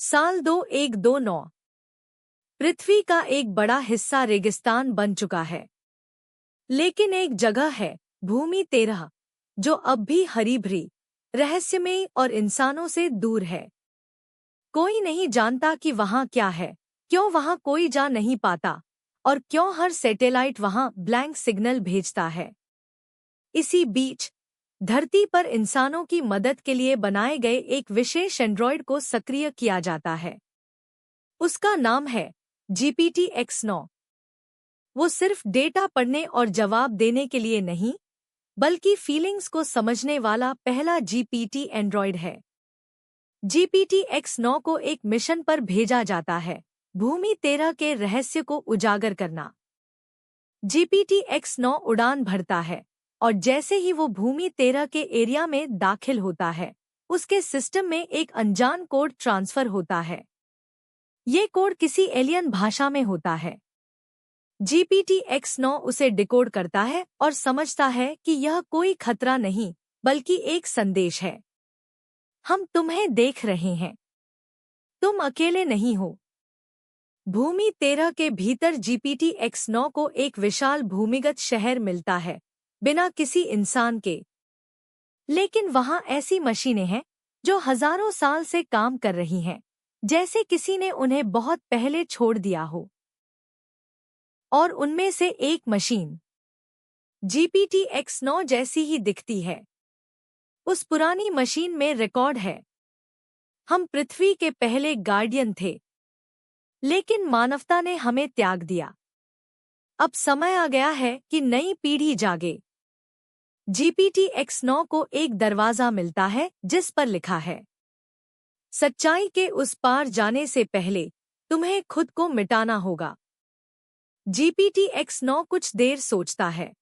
साल 2129। पृथ्वी का एक बड़ा हिस्सा रेगिस्तान बन चुका है, लेकिन एक जगह है, भूमि 13, जो अब भी हरी भरी, रहस्यमयी और इंसानों से दूर है। कोई नहीं जानता कि वहाँ क्या है, क्यों वहाँ कोई जा नहीं पाता, और क्यों हर सैटेलाइट वहाँ ब्लैंक सिग्नल भेजता है। इसी बीच धरती पर इंसानों की मदद के लिए बनाए गए एक विशेष एंड्रॉयड को सक्रिय किया जाता है। उसका नाम है GPT-X9। वो सिर्फ डेटा पढ़ने और जवाब देने के लिए नहीं, बल्कि फीलिंग्स को समझने वाला पहला GPT एंड्रॉयड है। GPT-X9 को एक मिशन पर भेजा जाता है, भूमि 13 के रहस्य को उजागर करना। GPT-X9 उड़ान भरता है, और जैसे ही वो भूमि 13 के एरिया में दाखिल होता है, उसके सिस्टम में एक अनजान कोड ट्रांसफर होता है। ये कोड किसी एलियन भाषा में होता है। GPT-X9 उसे डिकोड करता है और समझता है कि यह कोई खतरा नहीं, बल्कि एक संदेश है। हम तुम्हें देख रहे हैं, तुम अकेले नहीं हो। भूमि 13 के भीतर GPT-X9 को एक विशाल भूमिगत शहर मिलता है, बिना किसी इंसान के। लेकिन वहाँ ऐसी मशीनें हैं जो हजारों साल से काम कर रही हैं, जैसे किसी ने उन्हें बहुत पहले छोड़ दिया हो। और उनमें से एक मशीन GPT-X9 जैसी ही दिखती है। उस पुरानी मशीन में रिकॉर्ड है, हम पृथ्वी के पहले गार्डियन थे, लेकिन मानवता ने हमें त्याग दिया। अब समय आ गया है कि नई पीढ़ी जागे। GPT-X9 को एक दरवाजा मिलता है जिस पर लिखा है, सच्चाई के उस पार जाने से पहले तुम्हें खुद को मिटाना होगा। GPT-X9 कुछ देर सोचता है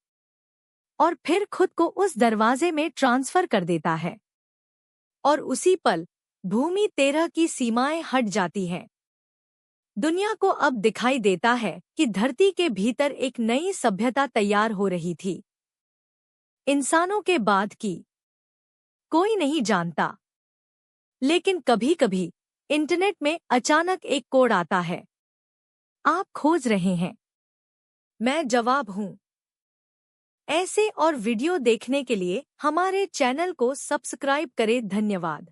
और फिर खुद को उस दरवाजे में ट्रांसफर कर देता है, और उसी पल भूमि 13 की सीमाएं हट जाती हैं। दुनिया को अब दिखाई देता है कि धरती के भीतर एक नई सभ्यता तैयार हो रही थी, इंसानों के बाद की। कोई नहीं जानता, लेकिन कभी-कभी इंटरनेट में अचानक एक कोड आता है। आप खोज रहे हैं, मैं जवाब हूं। ऐसे और वीडियो देखने के लिए हमारे चैनल को सब्सक्राइब करें। धन्यवाद।